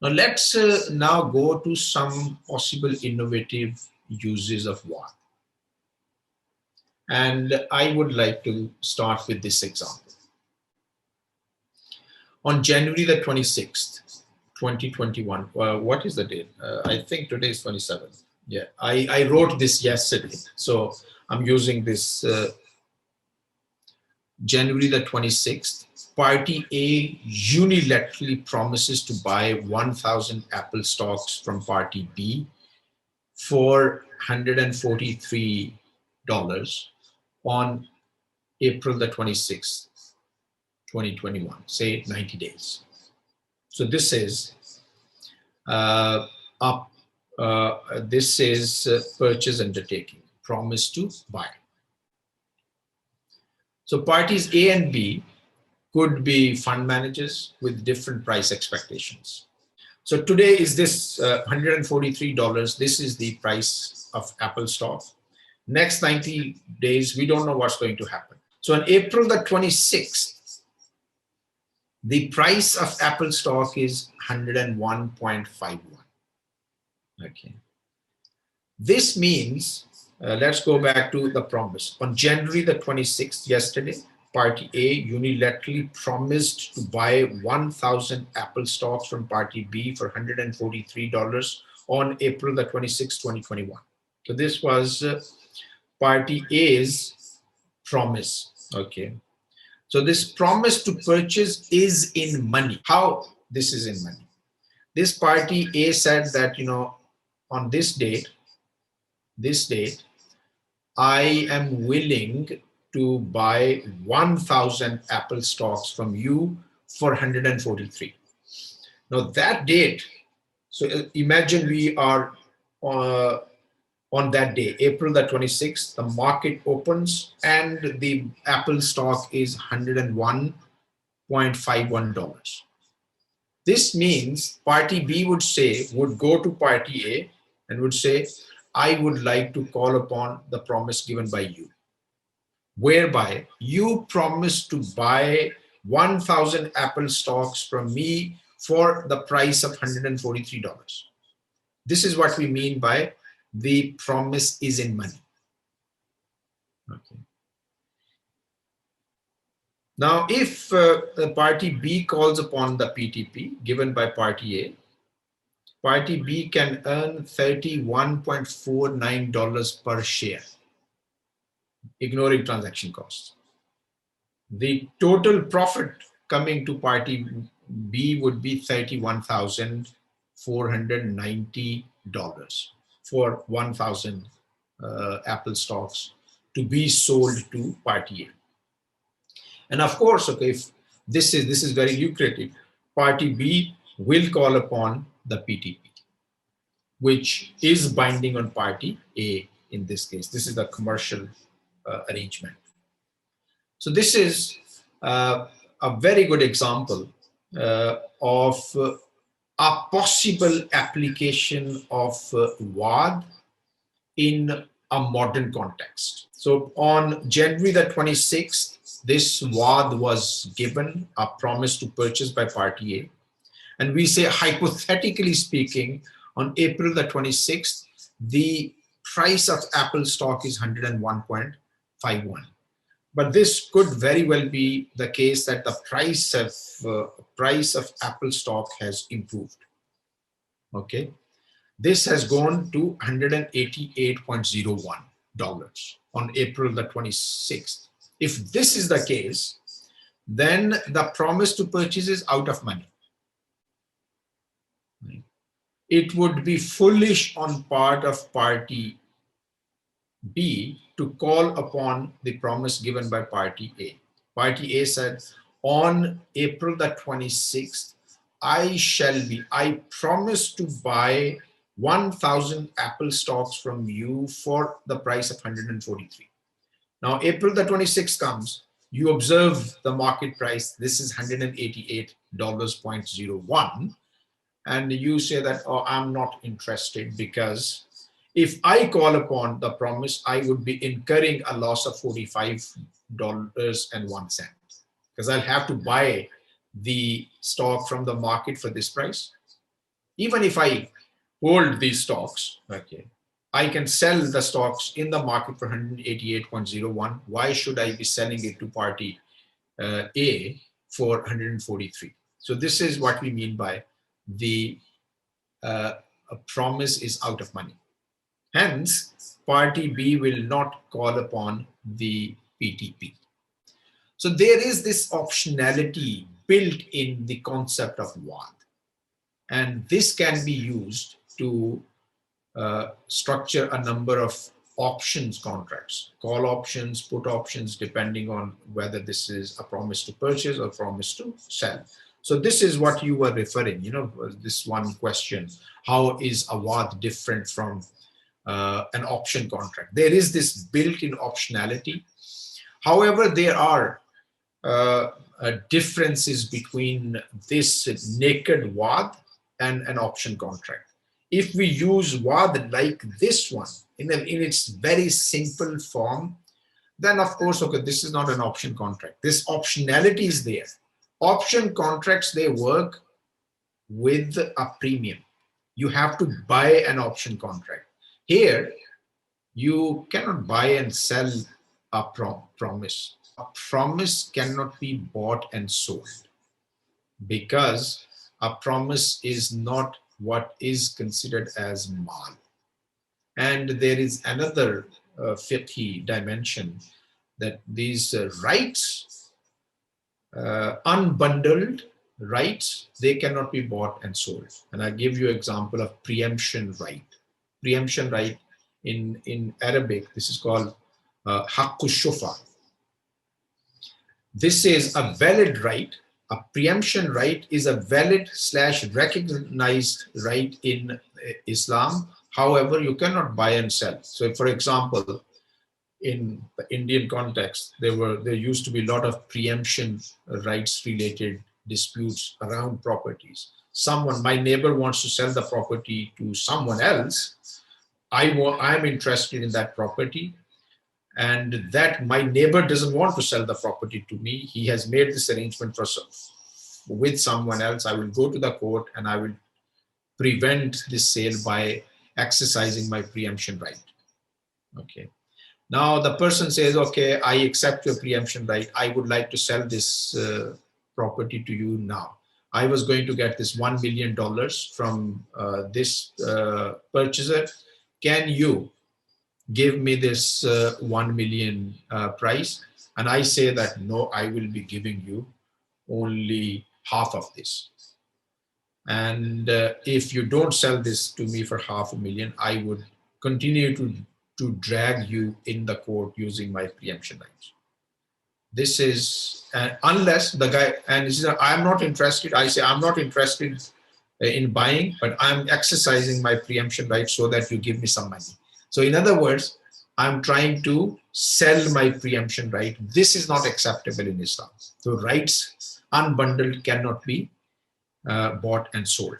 Now let's now go to some possible innovative uses of WAD. And I would like to start with this example. On January the 26th, 2021, what is the date? I think today is 27th. Yeah, I wrote this yesterday. So I'm using this January the 26th. Party A unilaterally promises to buy 1,000 Apple stocks from Party B for $143 on April the 26th, 2021, say 90 days. So this is purchase undertaking, promise to buy. So parties A and B could be fund managers with different price expectations. So today is this $143. This is the price of Apple stock. Next 90 days, we don't know what's going to happen. So on April the 26th, the price of Apple stock is 101.51. Okay. This means, let's go back to the promise. On January the 26th, yesterday, Party A unilaterally promised to buy 1,000 Apple stocks from Party B for $143 on April the 26th, 2021. So this was Party A's promise. Okay. So this promise to purchase is in money. How this is in money? This Party A said that, on this date, I am willing to buy 1,000 Apple stocks from you for 143. Now that date, so imagine we are on that day, April the 26th, the market opens and the Apple stock is $101.51. This means Party B would go to Party A and would say, I would like to call upon the promise given by you, whereby you promise to buy 1,000 Apple stocks from me for the price of $143. This is what we mean by the promise is in money. Okay. Now, if Party B calls upon the PTP given by Party A, Party B can earn $31.49 per share, ignoring transaction costs. The total profit coming to Party B would be $31,490 for 1,000 Apple stocks to be sold to Party A. And of course, okay, if this is very lucrative, Party B will call upon the PTP, which is binding on Party A in this case. This is the commercial arrangement. So this is a very good example of a possible application of WAD in a modern context. So on January the 26th, this WAD was given, a promise to purchase by Party A. And we say, hypothetically speaking, on April the 26th, the price of Apple stock is 101.51. But this could very well be the case that the price of Apple stock has improved. Okay, this has gone to $188.01 on April the 26th. If this is the case, then the promise to purchase is out of money. It would be foolish on part of Party B to call upon the promise given by Party A. Party A said, on April the 26th, I promise to buy 1,000 Apple stocks from you for the price of 143. Now, April the 26th comes, you observe the market price, this is $188.01, and you say that, oh, I'm not interested, because if I call upon the promise, I would be incurring a loss of $45.01, because I'll have to buy the stock from the market for this price. Even if I hold these stocks, okay, I can sell the stocks in the market for 188.01. Why should I be selling it to party A for 143? So this is what we mean by the a promise is out of money. Hence, party B will not call upon the PTP. So there is this optionality built in the concept of WAD. And this can be used to structure a number of options contracts, call options, put options, depending on whether this is a promise to purchase or promise to sell. So this is what you were referring, this one question, how is a WAD different from an option contract? There is this built-in optionality. However, there are differences between this naked WAD and an option contract. If we use WAD like this one in its very simple form, then of course, okay, this is not an option contract. This optionality is there. Option contracts, they work with a premium. You have to buy an option contract. Here, you cannot buy and sell a promise. A promise cannot be bought and sold because a promise is not what is considered as mal. And there is another fiqhi dimension that these rights, unbundled rights, they cannot be bought and sold. And I give you an example of preemption right. Preemption right in Arabic, this is called haqqu shufa. This is a valid right. A preemption right is a valid / recognized right in Islam. However, you cannot buy and sell. So, for example, in the Indian context, there used to be a lot of preemption rights related disputes around properties. My neighbor wants to sell the property to someone else. I'm interested in that property, and that my neighbor doesn't want to sell the property to me. He has made this arrangement with someone else. I will go to the court and I will prevent this sale by exercising my preemption right. Okay. Now the person says, okay, I accept your preemption right. I would like to sell this property to you now. I was going to get this $1 million from this purchaser. Can you give me this 1 million price? And I say that, no, I will be giving you only half of this. And if you don't sell this to me for $500,000, I would continue to drag you in the court using my preemption rights. This is, unless the guy, and he says, I'm not interested. I say, I'm not interested in buying, but I'm exercising my preemption rights so that you give me some money. So in other words, I'm trying to sell my preemption right. This is not acceptable in Islam. So rights unbundled cannot be bought and sold.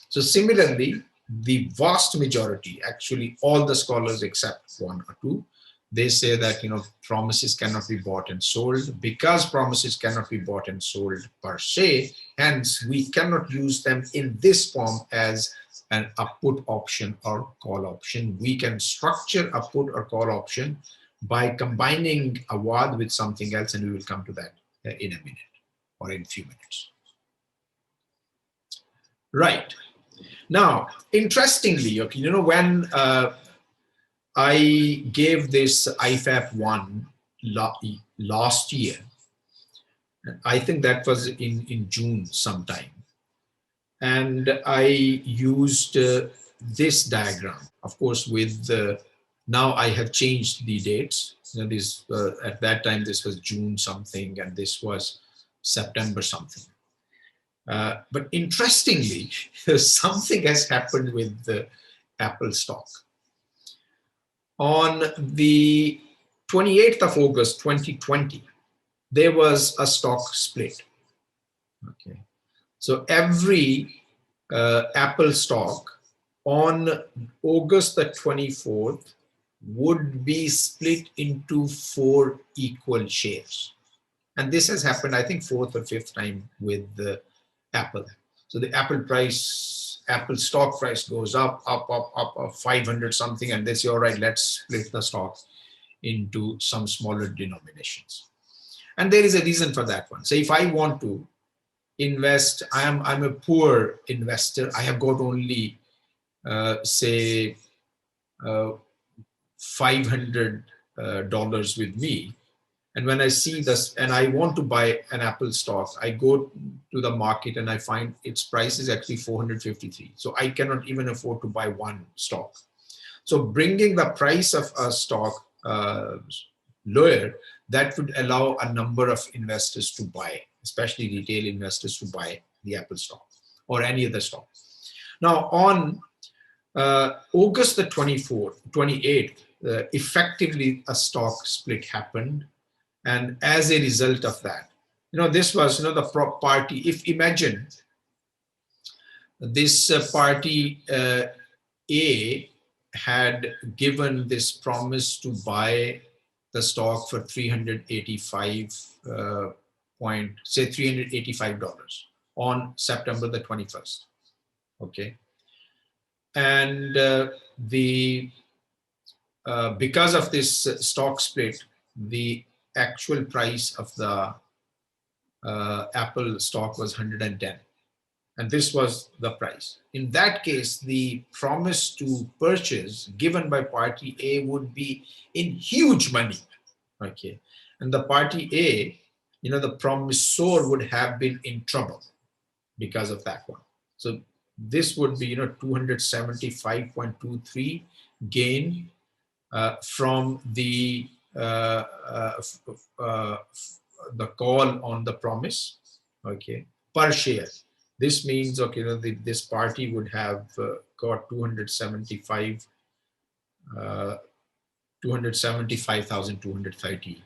So similarly, the vast majority, actually all the scholars except one or two, they say that promises cannot be bought and sold. Because promises cannot be bought and sold per se, hence we cannot use them in this form as a put option or call option. We can structure a put or call option by combining a WAD with something else, and we will come to that in a minute or in a few minutes. Right. Now, interestingly, when I gave this IFAP 1 last year, I think that was in June sometime, and I used this diagram, of course, with now I have changed the dates. This at that time this was June something, and this was September something. But interestingly, something has happened with the Apple stock. On the 28th of August 2020, there was a stock split. Okay, so every Apple stock on August the 24th would be split into 4 equal shares. And this has happened, I think, 4th or 5th time with the Apple. So the Apple price Apple stock price goes up, 500 something, and they say, all right, let's split the stock into some smaller denominations. And there is a reason for that one. So if I want to invest, I'm a poor investor. I have got only say $500 with me. And when I see this and I want to buy an Apple stock, I go to the market and I find its price is actually 453. So I cannot even afford to buy one stock. So bringing the price of a stock lower, that would allow a number of investors to buy, especially retail investors, to buy the Apple stock or any other stock. Now on August the 28th, effectively a stock split happened. And as a result of that, this was, the party, if imagine this party A had given this promise to buy the stock for $385 on September the 21st. Okay. And because of this stock split, the actual price of the Apple stock was 110. And this was the price. In that case, the promise to purchase given by party A would be in huge money. Okay. And the party A, the promisor would have been in trouble because of that one. So this would be, 275.23 gain from the call on the promise, okay, per share. This means, okay, this party would have got 275,230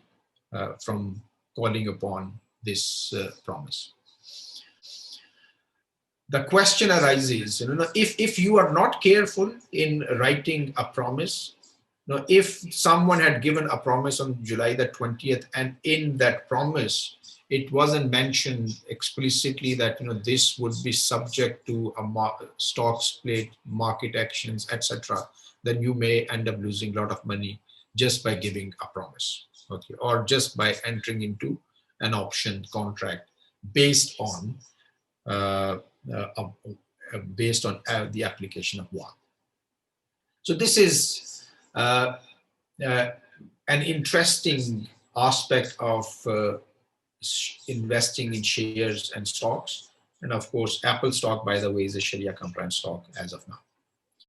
from calling upon this promise. The question arises, if you are not careful in writing a promise, if someone had given a promise on July the 20th, and in that promise, it wasn't mentioned explicitly that, this would be subject to a stock split, market actions, etc., then you may end up losing a lot of money just by giving a promise, okay, or just by entering into an option contract based on the application of one. So this is an interesting aspect of investing in shares and stocks. And of course, Apple stock, by the way, is a Sharia compliant stock as of now.